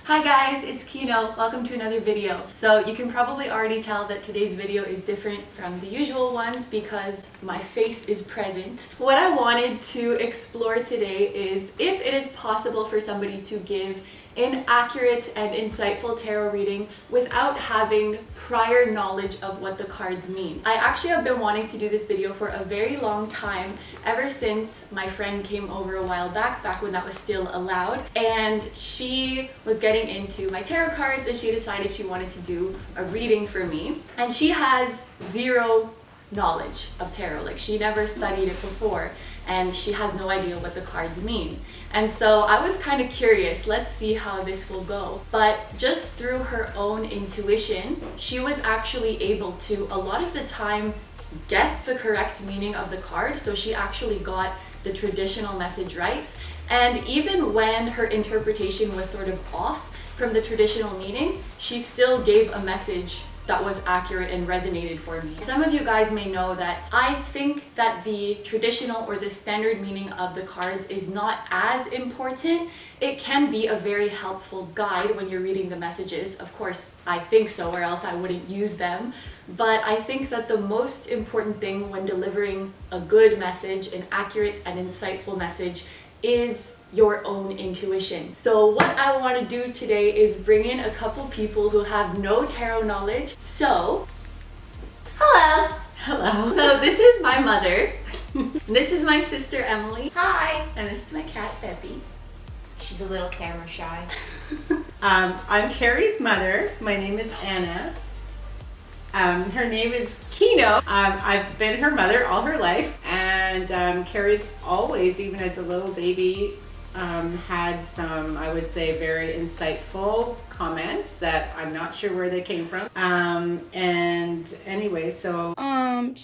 Hi guys, it's Kino. Welcome to another video. So you can probably already tell that today's video is different from the usual ones because my face is present. What I wanted to explore today is if it is possible for somebody to give an accurate and insightful tarot reading without having prior knowledge of what the cards mean. I actually have been wanting to do this video for a very long time, ever since my friend came over a while back when that was still allowed, and she was getting into my tarot cards and she decided she wanted to do a reading for me. And she has zero knowledge of tarot, like she never studied it before and she has no idea what the cards mean. And so I was kind of curious, let's see how this will go. But just through her own intuition, she was actually able to, a lot of the time, guess the correct meaning of the card. So she actually got the traditional message right. And even when her interpretation was sort of off from the traditional meaning, she still gave a message that was accurate and resonated for me. Some of you guys may know that I think that the traditional or the standard meaning of the cards is not as important. It can be a very helpful guide when you're reading the messages. Of course, I think so, or else I wouldn't use them. But I think that the most important thing when delivering a good message, an accurate and insightful message, is your own intuition. So what I want to do today is bring in a couple people who have no tarot knowledge. So, hello! Hello. So this is my mother. This is my sister Emily. Hi! And this is my cat Peppy. She's a little camera shy. I'm Carrie's mother. My name is Anna. Her name is Kino. I've been her mother all her life, and Carrie's always, even as a little baby, had some, I would say, very insightful comments that I'm not sure where they came from. And anyway, so I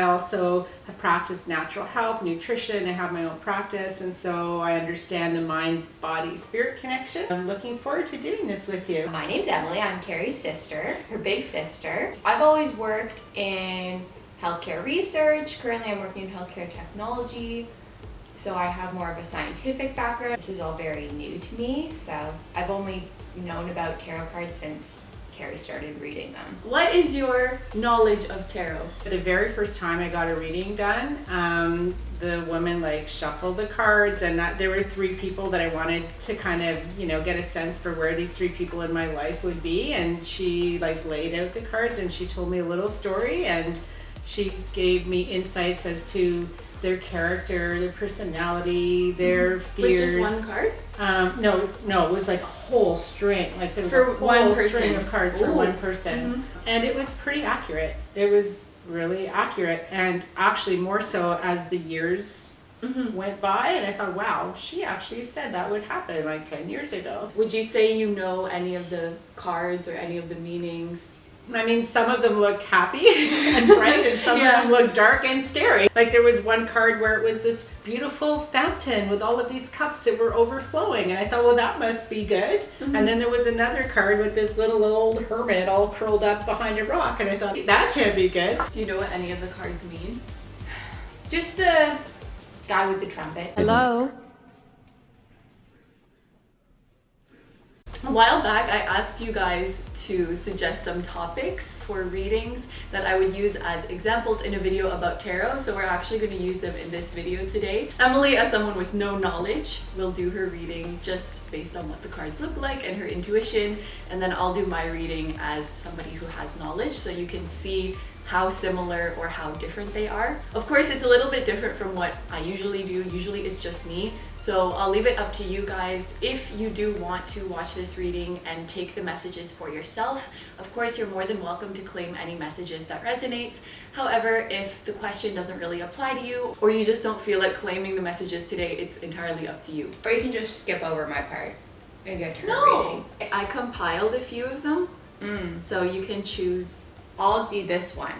also have practiced natural health, nutrition. I have my own practice, and so I understand the mind, body, spirit connection. I'm looking forward to doing this with you. My name's Emily. I'm Carrie's sister, her big sister. I've always worked in healthcare research. Currently, I'm working in healthcare technology. So I have more of a scientific background. This is all very new to me, so I've only known about tarot cards since Carrie started reading them. What is your knowledge of tarot? The very first time I got a reading done, the woman shuffled the cards, and there were three people that I wanted to kind of, get a sense for where these three people in my life would be. And she laid out the cards and she told me a little story, and she gave me insights as to their character, their personality, their fears. With just one card? No, it was a whole string. There was for a whole one person. string of cards for one person. Mm-hmm. And it was pretty accurate. It was really accurate, and actually more so as the years went by, and I thought, wow, she actually said that would happen 10 years ago. Would you say you know any of the cards or any of the meanings? I mean, some of them look happy and bright, and some of them look dark and scary. There was one card where it was this beautiful fountain with all of these cups that were overflowing, and I thought, well, that must be good. And then there was another card with this little old hermit all curled up behind a rock, and I thought, that can't be good. Do you know what any of the cards mean? Just the guy with the trumpet. Hello? A while back, I asked you guys to suggest some topics for readings that I would use as examples in a video about tarot, so we're actually going to use them in this video today. Emily, as someone with no knowledge, will do her reading just based on what the cards look like and her intuition, and then I'll do my reading as somebody who has knowledge, so you can see how similar or how different they are. Of course, it's a little bit different from what I usually do. Usually it's just me. So I'll leave it up to you guys. If you do want to watch this reading and take the messages for yourself, of course, you're more than welcome to claim any messages that resonate. However, if the question doesn't really apply to you, or you just don't feel like claiming the messages today, it's entirely up to you. Or you can just skip over my part and get to her reading. I compiled a few of them, so you can choose. I'll do this one.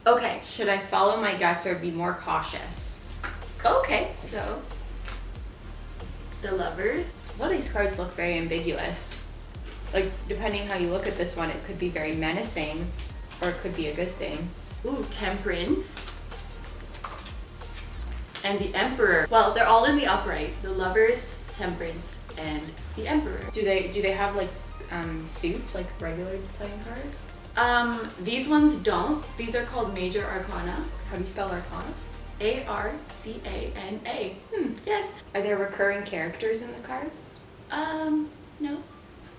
Okay. Should I follow my guts or be more cautious? Okay, so the Lovers. Well, these cards look very ambiguous. Depending how you look at this one, it could be very menacing, or it could be a good thing. Ooh, Temperance. And the Emperor. Well, they're all in the upright. The Lovers, Temperance, and the Emperor. Do they have like suits like regular playing cards? These ones don't. These are called Major Arcana. How do you spell Arcana? Arcana. Yes. Are there recurring characters in the cards? No.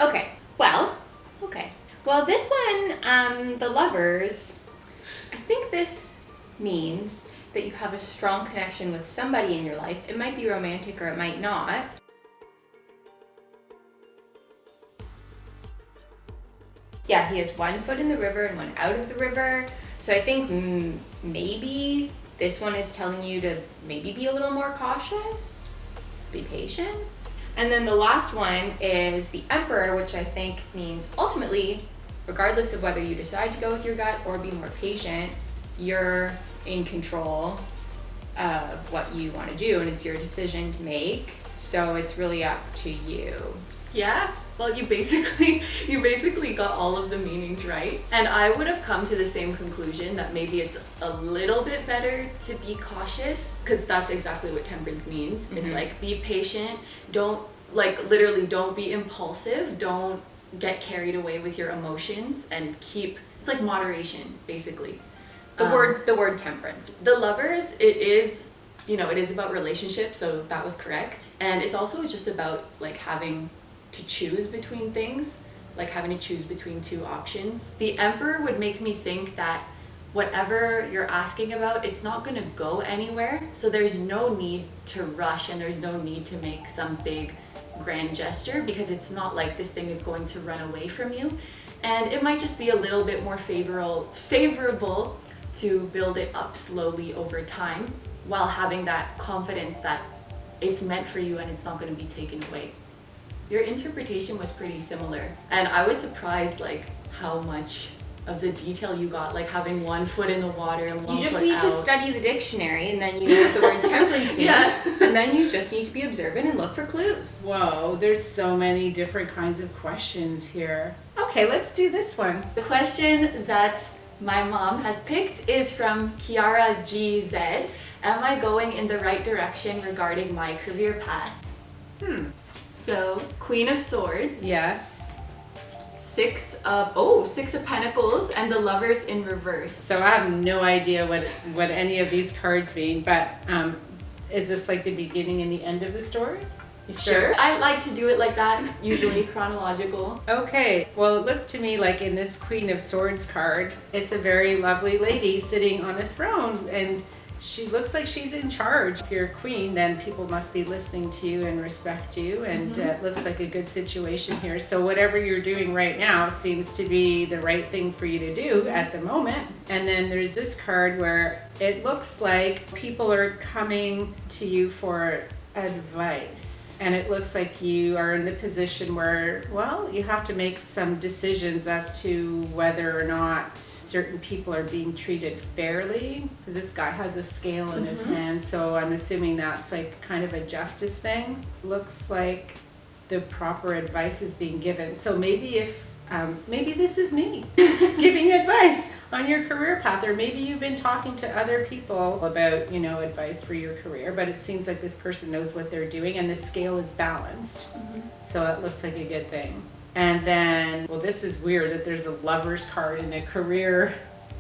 Okay. Well, this one, the Lovers, I think this means that you have a strong connection with somebody in your life. It might be romantic or it might not. Yeah, he has one foot in the river and one out of the river. So I think maybe this one is telling you to maybe be a little more cautious, be patient. And then the last one is the Emperor, which I think means ultimately, regardless of whether you decide to go with your gut or be more patient, you're in control of what you want to do and it's your decision to make. So it's really up to you. Yeah, well, you basically got all of the meanings right. And I would have come to the same conclusion that maybe it's a little bit better to be cautious, because that's exactly what temperance means. Mm-hmm. It's like, be patient, don't be impulsive, don't get carried away with your emotions, and it's like moderation, basically. The word temperance. The Lovers, it is about relationships, so that was correct. And it's also just about like having to choose between things, like having to choose between two options. The Emperor would make me think that whatever you're asking about, it's not going to go anywhere. So there's no need to rush and there's no need to make some big grand gesture, because it's not like this thing is going to run away from you. And it might just be a little bit more favorable to build it up slowly over time, while having that confidence that it's meant for you and it's not going to be taken away. Your interpretation was pretty similar, and I was surprised like how much of the detail you got, like having one foot in the water and one foot out. You just need to study the dictionary, and then you know what the word temperance means. Yeah. And then you just need to be observant and look for clues. Whoa, there's so many different kinds of questions here. Okay, let's do this one. The question that my mom has picked is from Kiara GZ. Am I going in the right direction regarding my career path? So, Queen of Swords. Yes. Six of Pentacles, and the Lovers in reverse. So I have no idea what any of these cards mean, but is this like the beginning and the end of the story? Sure. I like to do it like that, usually chronological. Okay, well, it looks to me like in this Queen of Swords card, it's a very lovely lady sitting on a throne, and she looks like she's in charge. If you're a queen, then people must be listening to you and respect you, and it looks like a good situation here. So whatever you're doing right now seems to be the right thing for you to do at the moment. And then there's this card where it looks like people are coming to you for advice. And it looks like you are in the position where, well, you have to make some decisions as to whether or not certain people are being treated fairly. Because this guy has a scale in his hand, so I'm assuming that's like kind of a justice thing. Looks like the proper advice is being given. So maybe maybe this is me giving advice on your career path, or maybe you've been talking to other people about, advice for your career, but it seems like this person knows what they're doing and the scale is balanced. So it looks like a good thing. And then, well, this is weird that there's a Lover's card in a career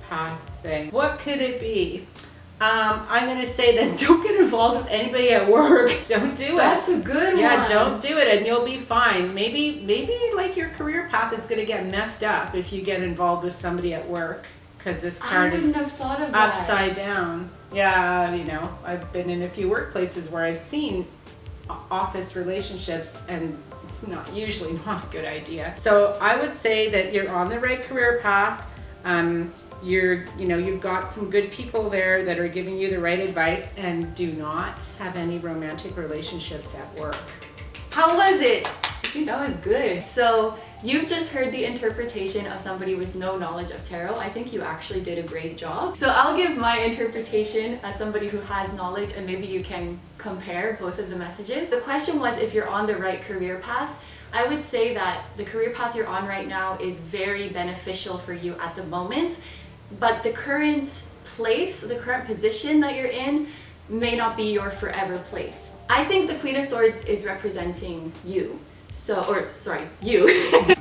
path thing. What could it be? I'm going to say that don't get involved with anybody at work. Don't do it. That's a good one. Yeah, don't do it and you'll be fine. Maybe like your career path is going to get messed up if you get involved with somebody at work, because this card is have thought of that. upside down. Yeah, I've been in a few workplaces where I've seen office relationships, and it's usually not a good idea. So I would say that you're on the right career path. You've got some good people there that are giving you the right advice, and do not have any romantic relationships at work. How was it? I think that was good. So you've just heard the interpretation of somebody with no knowledge of tarot. I think you actually did a great job. So I'll give my interpretation as somebody who has knowledge, and maybe you can compare both of the messages. The question was if you're on the right career path. I would say that the career path you're on right now is very beneficial for you at the moment, but the current place, the current position that you're in may not be your forever place. I think the Queen of Swords is representing you. You.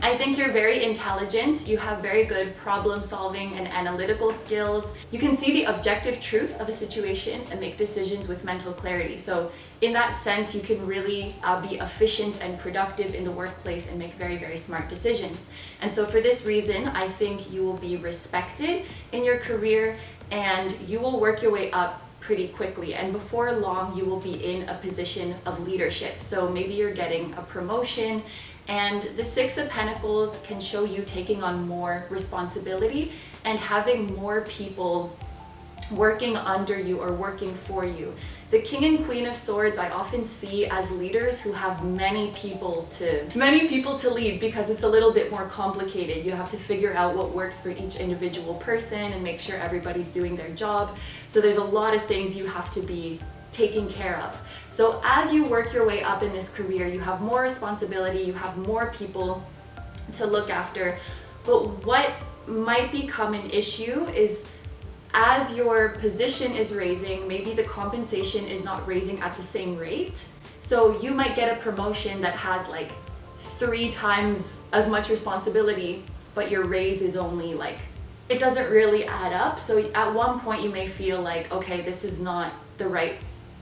I think you're very intelligent. You have very good problem solving and analytical skills. You can see the objective truth of a situation and make decisions with mental clarity. So in that sense, you can really be efficient and productive in the workplace and make very, very smart decisions. And so for this reason, I think you will be respected in your career and you will work your way up pretty quickly, and before long you will be in a position of leadership. So maybe you're getting a promotion, and the Six of Pentacles can show you taking on more responsibility and having more people working under you or working for you. The King and Queen of Swords I often see as leaders who have many people to lead, because it's a little bit more complicated. You have to figure out what works for each individual person and make sure everybody's doing their job. So there's a lot of things you have to be taking care of. So as you work your way up in this career, you have more responsibility, you have more people to look after. But what might become an issue is as your position is raising, maybe the compensation is not raising at the same rate. So you might get a promotion that has like 3 times as much responsibility, but your raise is only like, it doesn't really add up. So at one point you may feel like, okay, this is not the right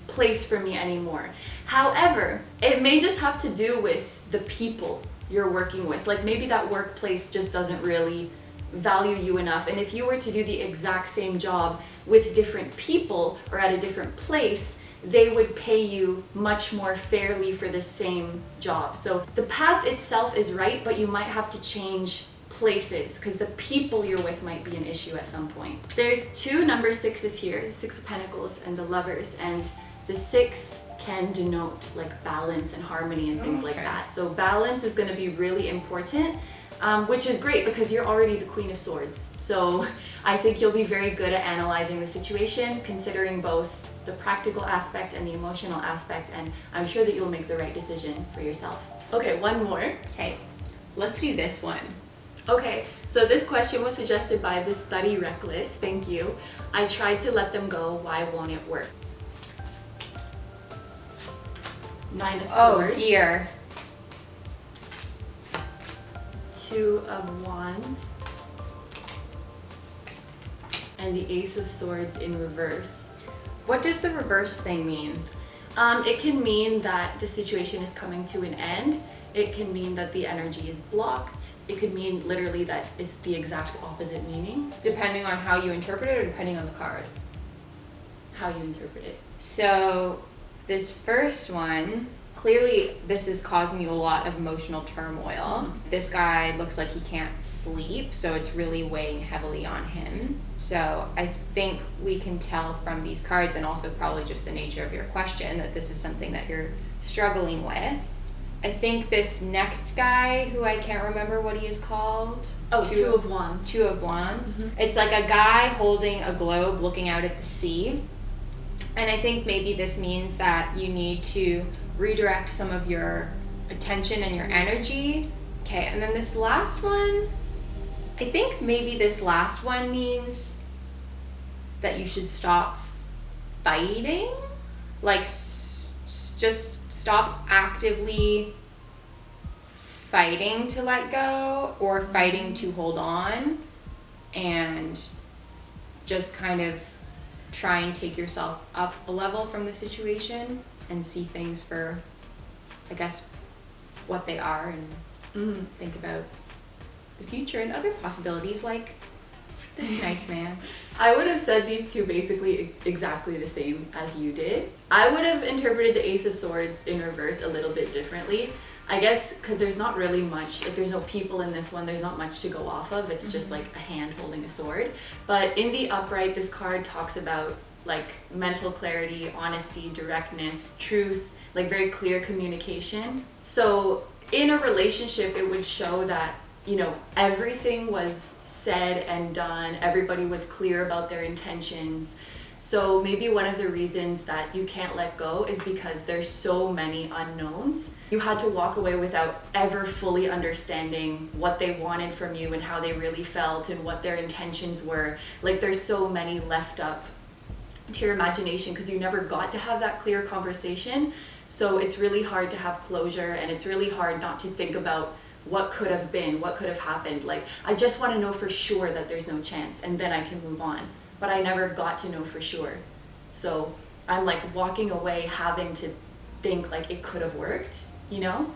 place for me anymore. However, it may just have to do with the people you're working with. Like maybe that workplace just doesn't really value you enough, and if you were to do the exact same job with different people or at a different place, they would pay you much more fairly for the same job. So the path itself is right, but you might have to change places because the people you're with might be an issue at some point. There's 2 number 6s here, the Six of Pentacles and the Lovers, and the 6 can denote like balance and harmony and things like that. So balance is going to be really important. Which is great because you're already the Queen of Swords. So I think you'll be very good at analyzing the situation, considering both the practical aspect and the emotional aspect, and I'm sure that you'll make the right decision for yourself. Okay, one more. Okay, let's do this one. Okay, so this question was suggested by the Study Reckless. Thank you. I tried to let them go. Why won't it work? 9 of Swords. Oh dear. 2 of Wands, and the Ace of Swords in reverse. What does the reverse thing mean? It can mean that the situation is coming to an end. It can mean that the energy is blocked. It could mean literally that it's the exact opposite meaning. Depending on how you interpret it or depending on the card? How you interpret it. So this first one, clearly this is causing you a lot of emotional turmoil. This guy looks like he can't sleep, so it's really weighing heavily on him. So I think we can tell from these cards, and also probably just the nature of your question, that this is something that you're struggling with. I think this next guy, who I can't remember what he is called. Oh, 2 of Wands. 2 of Wands. It's like a guy holding a globe looking out at the sea. And I think maybe this means that you need to redirect some of your attention and your energy. Okay, and then this last one, I think maybe this last one means that you should stop fighting. Like, just stop actively fighting to let go or fighting to hold on, and just kind of try and take yourself up a level from the situation and see things for, I guess, what they are, and think about the future and other possibilities like this nice man. I would have said these 2 basically exactly the same as you did. I would have interpreted the Ace of Swords in reverse a little bit differently. I guess because there's not really much, like there's no people in this one, there's not much to go off of. It's just like a hand holding a sword. But in the upright, this card talks about like mental clarity, honesty, directness, truth, like very clear communication. So in a relationship, it would show that, you know, everything was said and done. Everybody was clear about their intentions. So maybe one of the reasons that you can't let go is because there's so many unknowns. You had to walk away without ever fully understanding what they wanted from you and how they really felt and what their intentions were. Like there's so many left up to your imagination because you never got to have that clear conversation. So it's really hard to have closure, and it's really hard not to think about what could have been, what could have happened. Like, I just want to know for sure that there's no chance, and then I can move on. But I never got to know for sure. So I'm like walking away having to think like it could have worked, you know?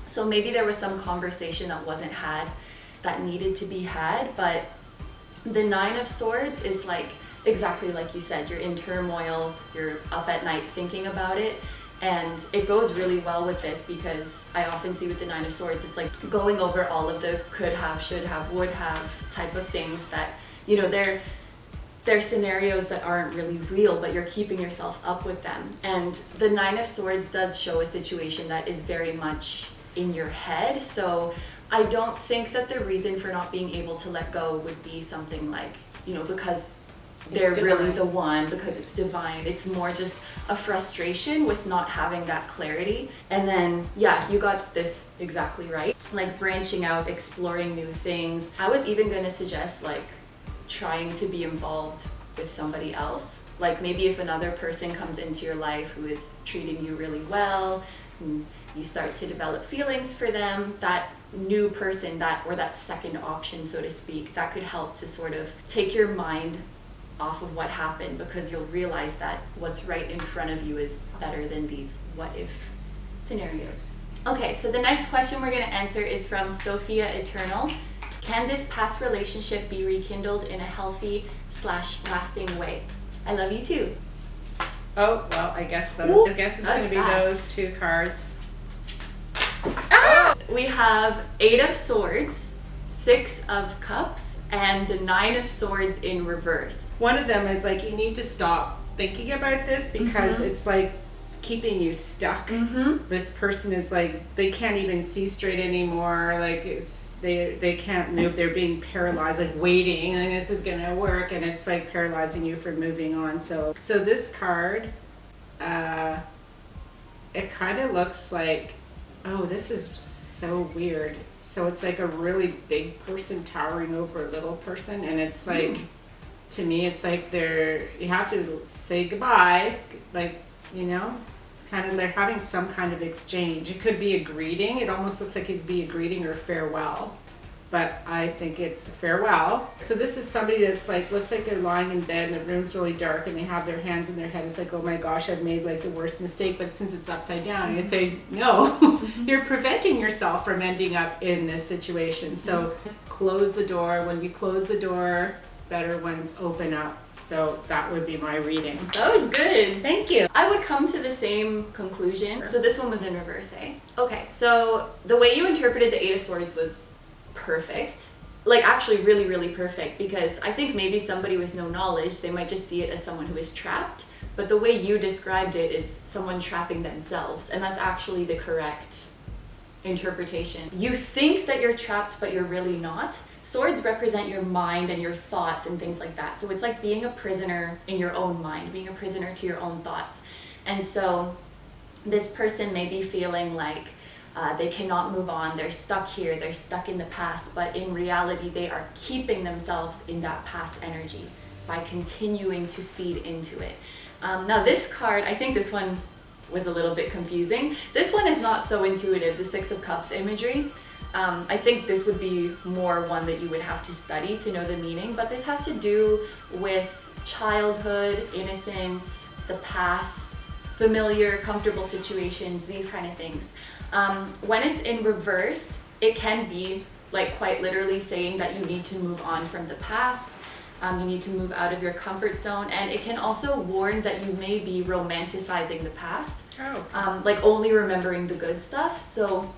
So maybe there was some conversation that wasn't had that needed to be had. But the 9 of Swords is like, exactly like you said, you're in turmoil, you're up at night thinking about it. And it goes really well with this, because I often see with the 9 of Swords, it's like going over all of the could have, should have, would have type of things that, you know, they're scenarios that aren't really real, but you're keeping yourself up with them. And the 9 of Swords does show a situation that is very much in your head. So I don't think that the reason for not being able to let go would be something like, you know, because they're really the one, because it's divine. It's more just a frustration with not having that clarity. And then, yeah, you got this exactly right. Like branching out, exploring new things. I was even going to suggest like trying to be involved with somebody else. Like maybe if another person comes into your life who is treating you really well, and you start to develop feelings for them, that new person, or that second option, so to speak, that could help to sort of take your mind off of what happened, because you'll realize that what's right in front of you is better than these what if scenarios. Okay, so the next question we're going to answer is from Sophia Eternal. Can this past relationship be rekindled in a healthy/lasting way? I love you too. Oh, well, I guess it's going to be those 2 cards. Ah! We have 8 of Swords, 6 of Cups, and the 9 of Swords in reverse. One of them is like, you need to stop thinking about this, because it's like keeping you stuck. This person is like, they can't even see straight anymore. Like they can't move. They're being paralyzed, like waiting, and this is gonna work, and it's like paralyzing you from moving on. So this card, it kind of looks like, oh, this is so weird. So it's like a really big person towering over a little person, and it's like, to me, it's like you have to say goodbye, like, you know, it's kind of, they're having some kind of exchange. It could be a greeting. It almost looks like it could be a greeting or farewell, but I think it's farewell. So this is somebody that's like, looks like they're lying in bed and the room's really dark, and they have their hands in their head. It's like, oh my gosh, I've made like the worst mistake. But since it's upside down, you say, no, you're preventing yourself from ending up in this situation. So close the door. When you close the door, better ones open up. So that would be my reading. That was good. Thank you. I would come to the same conclusion. So this one was in reverse, eh? Okay, so the way you interpreted the 8 of Swords was perfect. Like actually really, really perfect, because I think maybe somebody with no knowledge, they might just see it as someone who is trapped. But the way you described it is someone trapping themselves, and that's actually the correct interpretation. You think that you're trapped, but you're really not. Swords represent your mind and your thoughts and things like that. So it's like being a prisoner in your own mind, being a prisoner to your own thoughts. And so this person may be feeling like they cannot move on, they're stuck here, they're stuck in the past, but in reality they are keeping themselves in that past energy by continuing to feed into it. Now this card, I think this one was a little bit confusing. This one is not so intuitive, the 6 of Cups imagery. I think this would be more one that you would have to study to know the meaning, but this has to do with childhood, innocence, the past, familiar, comfortable situations, these kind of things. When it's in reverse, it can be like quite literally saying that you need to move on from the past, you need to move out of your comfort zone, and it can also warn that you may be romanticizing the past, like only remembering the good stuff. So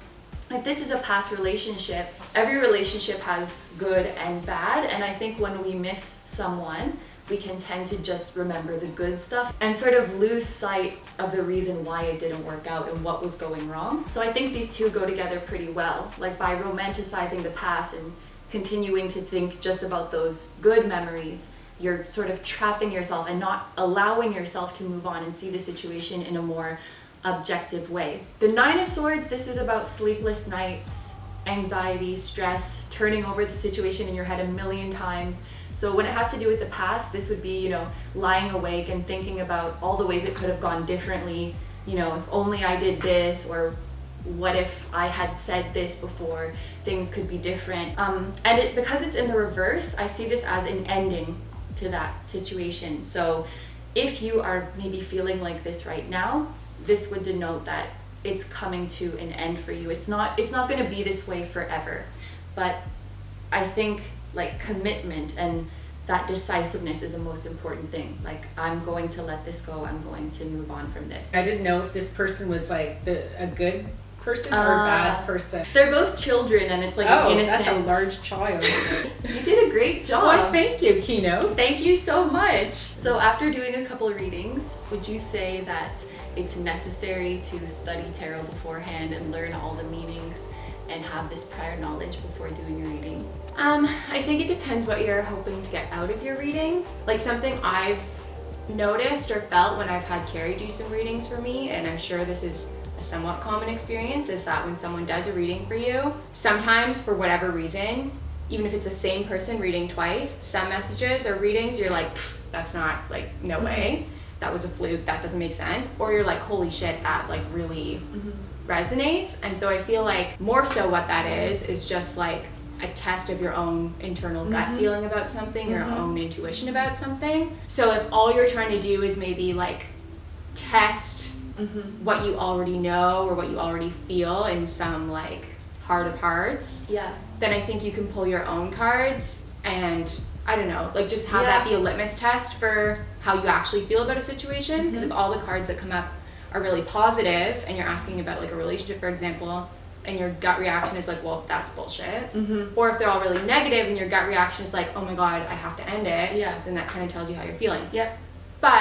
if this is a past relationship, every relationship has good and bad, and I think when we miss someone, we can tend to just remember the good stuff and sort of lose sight of the reason why it didn't work out and what was going wrong. So I think these two go together pretty well. Like by romanticizing the past and continuing to think just about those good memories, you're sort of trapping yourself and not allowing yourself to move on and see the situation in a more objective way. The 9 of Swords, this is about sleepless nights, anxiety, stress, turning over the situation in your head a million times. So when it has to do with the past, this would be, lying awake and thinking about all the ways it could have gone differently, you know, if only I did this, or what if I had said this before, things could be different. And because it's in the reverse, I see this as an ending to that situation. So if you are maybe feeling like this right now, this would denote that it's coming to an end for you. It's not going to be this way forever. But I think like commitment and that decisiveness is the most important thing. Like, I'm going to let this go. I'm going to move on from this. I didn't know if this person was like a good person or a bad person. They're both children, and it's like an innocent. That's a large child. You did a great job. Well, thank you, Kino. Thank you so much. So after doing a couple of readings, would you say that it's necessary to study tarot beforehand and learn all the meanings and have this prior knowledge before doing your reading? I think it depends what you're hoping to get out of your reading. Like, something I've noticed or felt when I've had Carrie do some readings for me, and I'm sure this is a somewhat common experience, is that when someone does a reading for you, sometimes for whatever reason, even if it's the same person reading twice, some messages or readings you're like, that's not, like, no way, that was a fluke, that doesn't make sense, or you're like, holy shit, that like really resonates. And so I feel like more so what that is just like a test of your own internal gut feeling about something, your own intuition about something. So if all you're trying to do is maybe like test what you already know or what you already feel in some like heart of hearts, then I think you can pull your own cards and, I don't know, like just have that be a litmus test for how you actually feel about a situation. Because if all the cards that come up are really positive and you're asking about like a relationship, for example, and your gut reaction is like, well, that's bullshit. Or if they're all really negative and your gut reaction is like, oh my god, I have to end it, then that kind of tells you how you're feeling. But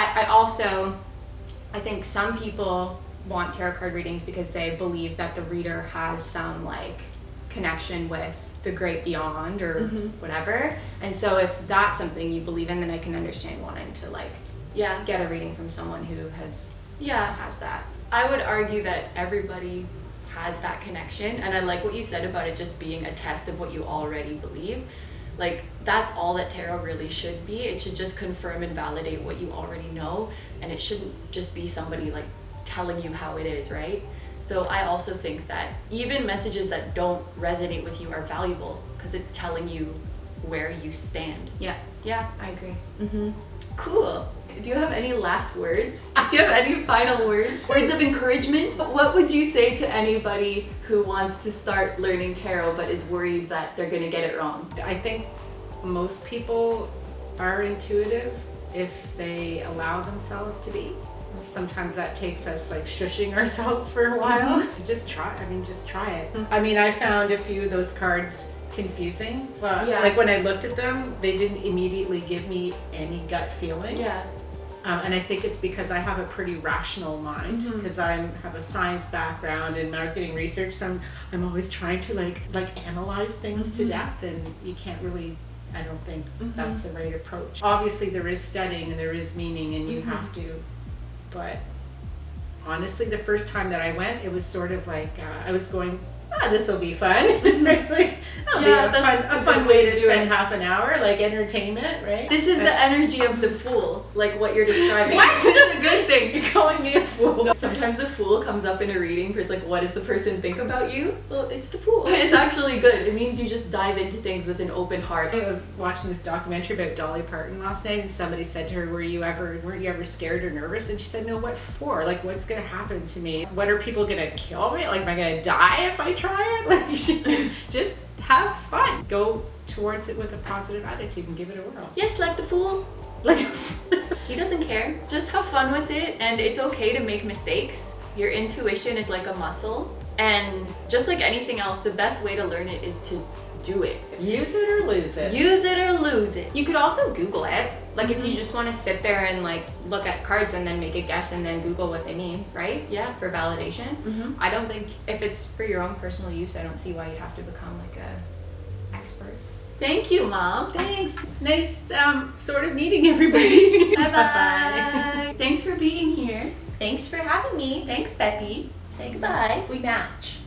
I think some people want tarot card readings because they believe that the reader has some like connection with the great beyond or whatever. And so if that's something you believe in, then I can understand wanting to like get a reading from someone who has that. I would argue that everybody has that connection, and I like what you said about it just being a test of what you already believe. Like, that's all that tarot really should be. It should just confirm and validate what you already know, and it shouldn't just be somebody like telling you how it is, right? So I also think that even messages that don't resonate with you are valuable because it's telling you where you stand. Yeah, I agree. Cool. Do you have any last words? Do you have any final words? Words of encouragement? What would you say to anybody who wants to start learning tarot but is worried that they're going to get it wrong? I think most people are intuitive if they allow themselves to be. Sometimes that takes us like shushing ourselves for a while. Just try it. I mean, I found a few of those cards confusing, but like when I looked at them, they didn't immediately give me any gut feeling. And I think it's because I have a pretty rational mind, because I have a science background in marketing research, so I'm always trying to like analyze things to death, and you can't really, I don't think that's the right approach. Obviously there is studying and there is meaning, and you have to, but honestly the first time that I went, it was sort of like I was going, this will be fun. Like, that'll be a fun way to spend half an hour, like entertainment, right? This is the energy of the fool, like what you're describing. What? It's a good thing. You're calling me a fool. Sometimes the fool comes up in a reading for it's like, what does the person think about you? Well, it's the fool. It's actually good. It means you just dive into things with an open heart. I was watching this documentary about Dolly Parton last night, and somebody said to her, weren't you ever scared or nervous? And she said, no, what for? Like, what's gonna happen to me? What are people gonna kill me? Like, am I gonna die if I try it? Like, you should just have fun. Go towards it with a positive attitude and give it a whirl. Yes, like the fool. Like, he doesn't care. Just have fun with it, and it's okay to make mistakes. Your intuition is like a muscle, and just like anything else, the best way to learn it is to do it. Use it or lose it. Use it or lose it. You could also Google it. Like, if you just want to sit there and like look at cards and then make a guess and then Google what they mean, right? Yeah. For validation. I don't think, if it's for your own personal use, I don't see why you'd have to become like a expert. Thank you, Mom. Thanks. Nice sort of meeting everybody. Bye-bye. Thanks for being here. Thanks for having me. Thanks, Becky. Say goodbye. We match.